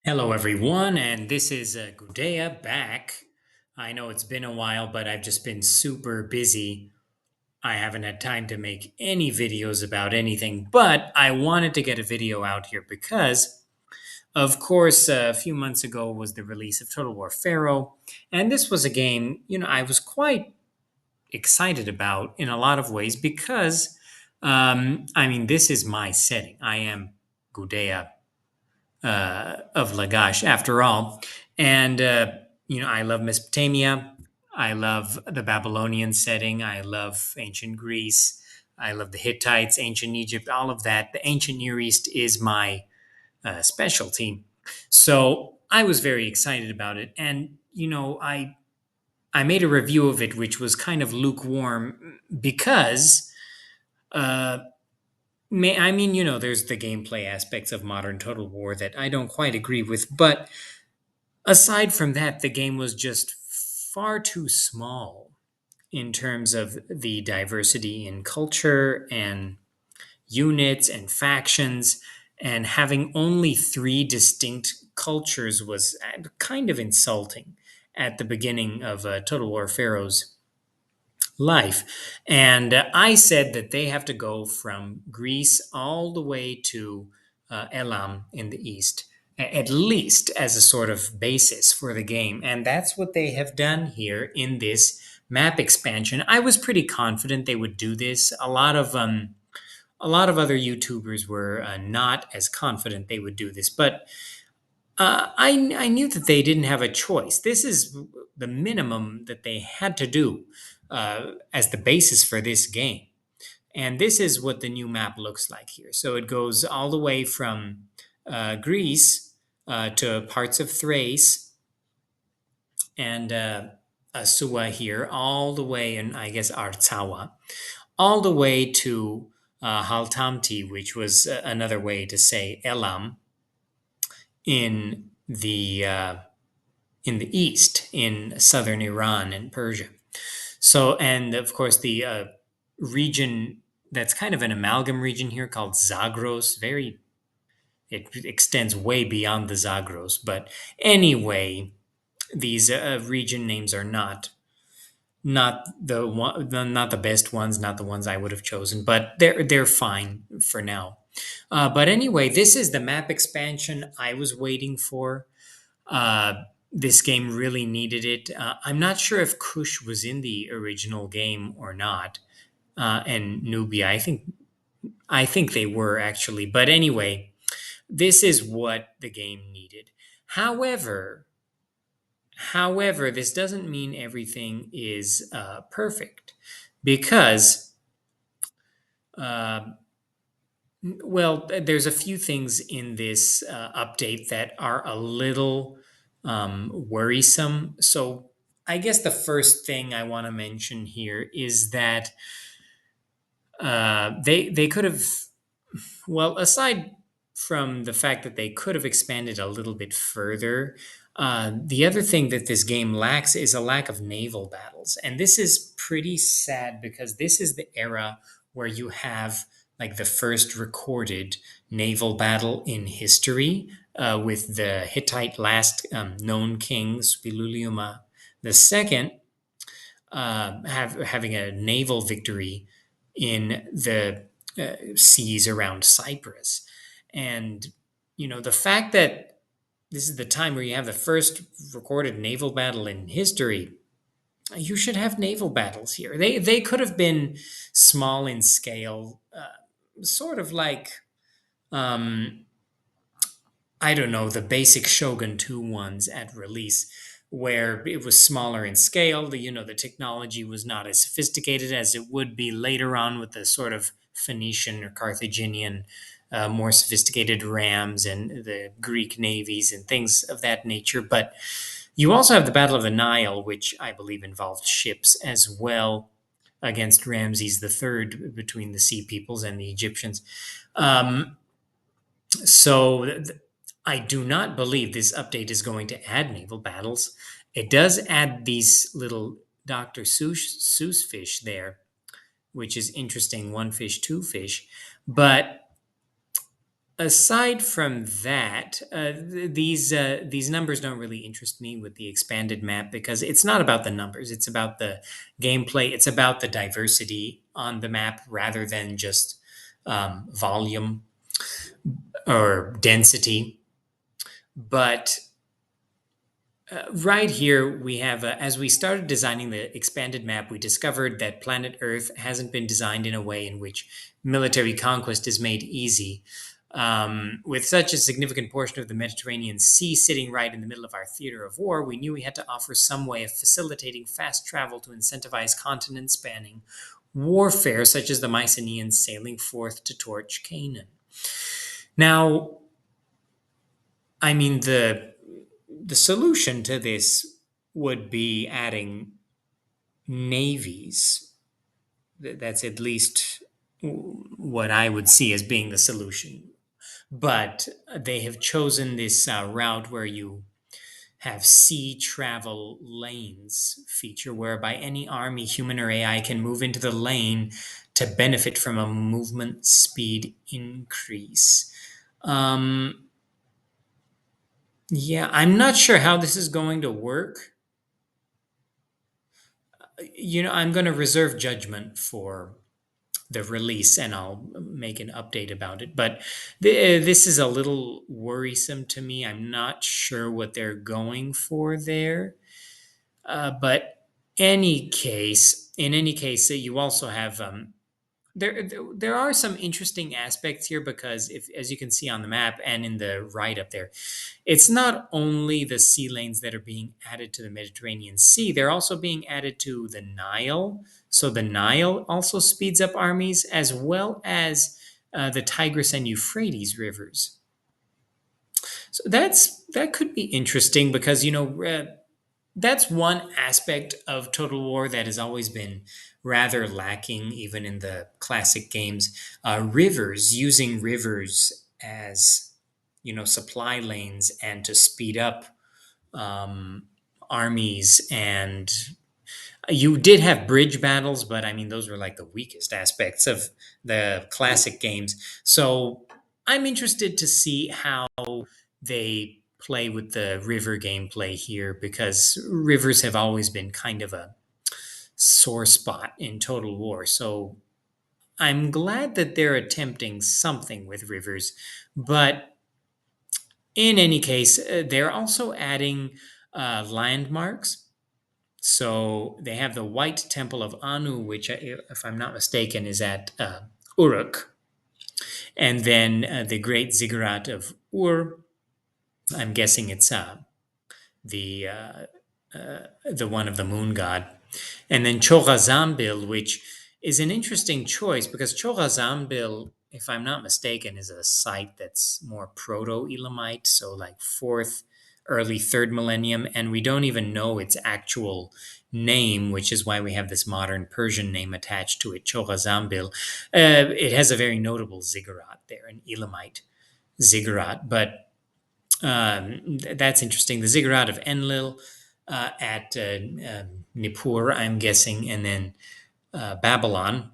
Hello, everyone, and this is Gudea back. I know it's been a while, but I've just been super busy. I haven't had time to make any videos about anything, but I wanted to get a video out here because, of course, a few months ago was the release of Total War Pharaoh, and this was a game, I was quite excited about in a lot of ways because, this is my setting. I am Gudea of Lagash, after all. And, I love Mesopotamia. I love the Babylonian setting. I love ancient Greece. I love the Hittites, ancient Egypt, all of that. The ancient Near East is my specialty. So I was very excited about it. And, I made a review of it, which was kind of lukewarm because uh, there's the gameplay aspects of modern Total War that I don't quite agree with, but aside from that, the game was just far too small in terms of the diversity in culture and units and factions, and having only three distinct cultures was kind of insulting at the beginning of Total War Pharaoh's life. And I said that they have to go from Greece all the way to Elam in the east, at least as a sort of basis for the game. And that's what they have done here in this map expansion. I was pretty confident they would do this. A lot of other YouTubers were not as confident they would do this, but I knew that they didn't have a choice. This is the minimum that they had to do as the basis for this game. And this is what the new map looks like here. So it goes all the way from Greece to parts of Thrace and Asua here, all the way, and I guess Arzawa, all the way to Haltamti, which was another way to say Elam in the east, in southern Iran and Persia. So, and of course, the region that's kind of an amalgam region here called Zagros. It extends way beyond the Zagros. But anyway, these region names are not the best ones, not the ones I would have chosen, but they're fine for now. But anyway, this is the map expansion I was waiting for. This game really needed it. I'm not sure if Kush was in the original game or not, and Nubia. I think they were actually. But anyway, this is what the game needed. However, however, this doesn't mean everything is perfect because uh, well, there's a few things in this update that are a little worrisome. So, I guess the first thing I want to mention here is that they could have, well, aside from the fact that they could have expanded a little bit further, the other thing that this game lacks is a lack of naval battles. And this is pretty sad because this is the era where you have like the first recorded naval battle in history with the Hittite last known king, Spiluliuma II, having a naval victory in the seas around Cyprus. And, the fact that this is the time where you have the first recorded naval battle in history, you should have naval battles here. They could have been small in scale, sort of like, um, I don't know, the basic Shogun 2 ones at release, where it was smaller in scale. The technology was not as sophisticated as it would be later on with the sort of Phoenician or Carthaginian, more sophisticated rams and the Greek navies and things of that nature. But you also have the Battle of the Nile, which I believe involved ships as well against Ramses III between the Sea Peoples and the Egyptians. Um, so I do not believe this update is going to add naval battles. It does add these little Dr. Seuss fish there, which is interesting. One fish, two fish. But aside from that, these numbers don't really interest me with the expanded map because it's not about the numbers. It's about the gameplay. It's about the diversity on the map rather than just volume or density. But right here, we have, as we started designing the expanded map, we discovered that planet Earth hasn't been designed in a way in which military conquest is made easy. With such a significant portion of the Mediterranean Sea sitting right in the middle of our theater of war, we knew we had to offer some way of facilitating fast travel to incentivize continent spanning warfare, such as the Mycenaeans sailing forth to torch Canaan. Now, I mean, the solution to this would be adding navies. That's at least what I would see as being the solution. But they have chosen this route where you have sea travel lanes feature, whereby any army, human or AI, can move into the lane to benefit from a movement speed increase. Um, yeah, I'm not sure how this is going to work. I'm going to reserve judgment for the release and I'll make an update about it. But this is a little worrisome to me. I'm not sure what they're going for there. But in any case, you also have there are some interesting aspects here because if as you can see on the map and in the write up there, it's not only the sea lanes that are being added to the Mediterranean Sea, they're also being added to the Nile. So the Nile also speeds up armies as well as the Tigris and Euphrates rivers. So that could be interesting because that's one aspect of Total War that has always been rather lacking, even in the classic games. Rivers, using rivers as supply lanes and to speed up um, armies. And you did have bridge battles, but I mean, those were like the weakest aspects of the classic games. So I'm interested to see how they play with the river gameplay here because rivers have always been kind of a sore spot in Total War. So I'm glad that they're attempting something with rivers, but in any case, they're also adding landmarks. So they have the White Temple of Anu, which, if I'm not mistaken, is at Uruk, and then the Great Ziggurat of Ur. I'm guessing it's the the one of the moon god, and then Chorazambil, which is an interesting choice because Chorazambil, if I'm not mistaken, is a site that's more Proto-Elamite, so like fourth, early third millennium, and we don't even know its actual name, which is why we have this modern Persian name attached to it, Chorazambil. It has a very notable ziggurat there, an Elamite ziggurat, but that's interesting. The ziggurat of Enlil at Nippur, I'm guessing, and then Babylon,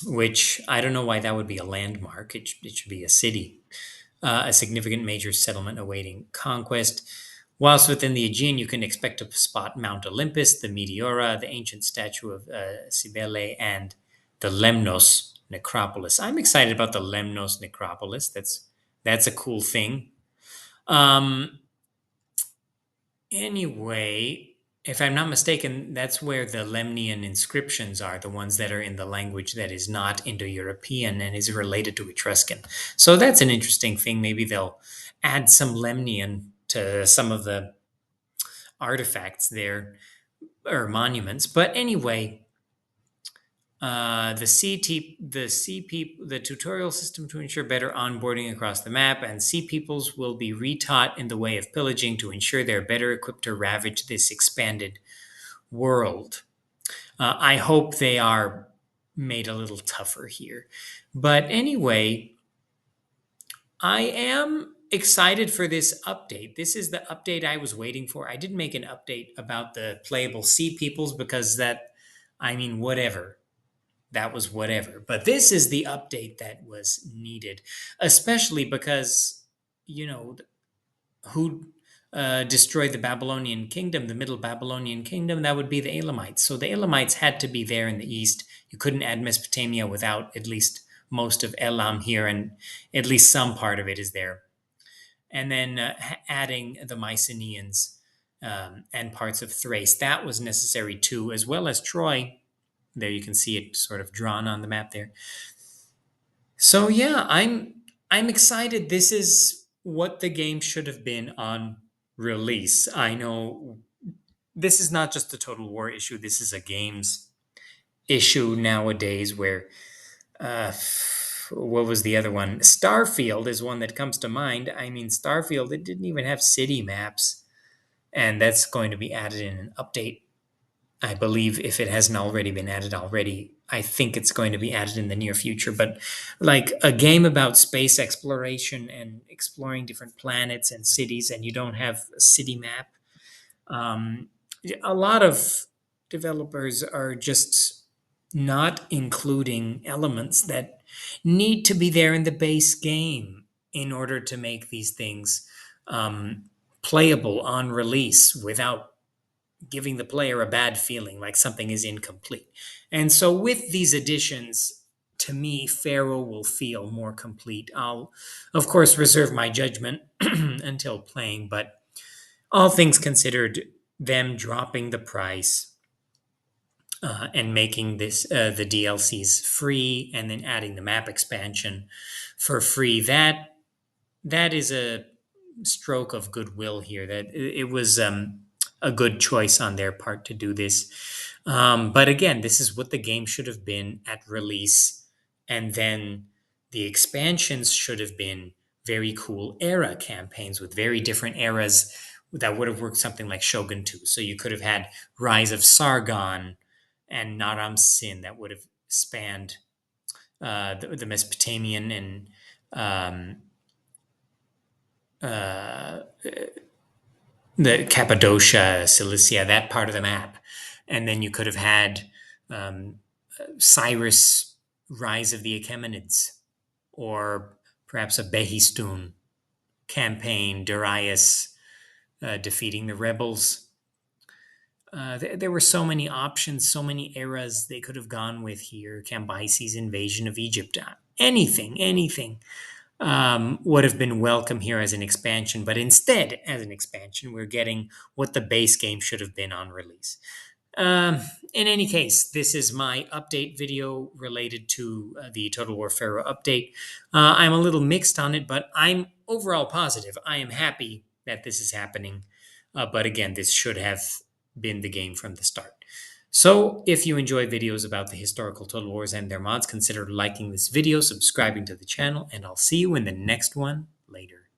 which I don't know why that would be a landmark. It should be a city, a significant major settlement awaiting conquest. Whilst within the Aegean, you can expect to spot Mount Olympus, the Meteora, the ancient statue of Cybele, and the Lemnos necropolis. I'm excited about the Lemnos necropolis. That's a cool thing. Um, Anyway, if I'm not mistaken, that's where the Lemnian inscriptions are, the ones that are in the language that is not Indo European and is related to Etruscan. So that's an interesting thing. Maybe they'll add some Lemnian to some of the artifacts there or monuments. But anyway, the tutorial system to ensure better onboarding across the map, and sea peoples will be retaught in the way of pillaging to ensure they're better equipped to ravage this expanded world. I hope they are made a little tougher here. But anyway, I am excited for this update. This is the update I was waiting for. I didn't make an update about the playable sea peoples because I mean, whatever. that was whatever. But this is the update that was needed, especially because, you know, who destroyed the Babylonian kingdom, the Middle Babylonian kingdom? That would be the Elamites. So the Elamites had to be there in the east. You couldn't add Mesopotamia without at least most of Elam here, and at least some part of it is there. And then adding the Mycenaeans and parts of Thrace. That was necessary too, as well as Troy. There you can see it sort of drawn on the map there. So yeah, I'm excited. This is what the game should have been on release. I know this is not just a Total War issue. This is a games issue nowadays where what was the other one? Starfield is one that comes to mind. I mean, Starfield, it didn't even have city maps, and that's going to be added in an update. I believe if it hasn't already been added already, I think it's going to be added in the near future. But like a game about space exploration and exploring different planets and cities, and you don't have a city map, um, a lot of developers are just not including elements that need to be there in the base game in order to make these things um, playable on release without giving the player a bad feeling like something is incomplete. And so with these additions, to me, Pharaoh will feel more complete. I'll, of course, reserve my judgment until playing, but all things considered, them dropping the price and making this the DLCs free, and then adding the map expansion for free, that is a stroke of goodwill here. That it was a good choice on their part to do this. But again, this is what the game should have been at release, and then the expansions should have been very cool era campaigns with very different eras that would have worked something like Shogun 2. So you could have had Rise of Sargon and Naram Sin that would have spanned the Mesopotamian and um, uh, the Cappadocia, Cilicia, that part of the map. And then you could have had um, Cyrus, Rise of the Achaemenids, or perhaps a Behistun campaign, Darius defeating the rebels. There were so many options, so many eras they could have gone with here. Cambyses' invasion of Egypt, anything would have been welcome here as an expansion. But instead, as an expansion, we're getting what the base game should have been on release. Um, in any case, this is my update video related to the Total War Pharaoh update. I'm a little mixed on it, but I'm overall positive. I am happy that this is happening. But again, this should have been the game from the start. So, if you enjoy videos about the historical Total Wars and their mods, consider liking this video, subscribing to the channel, and I'll see you in the next one later.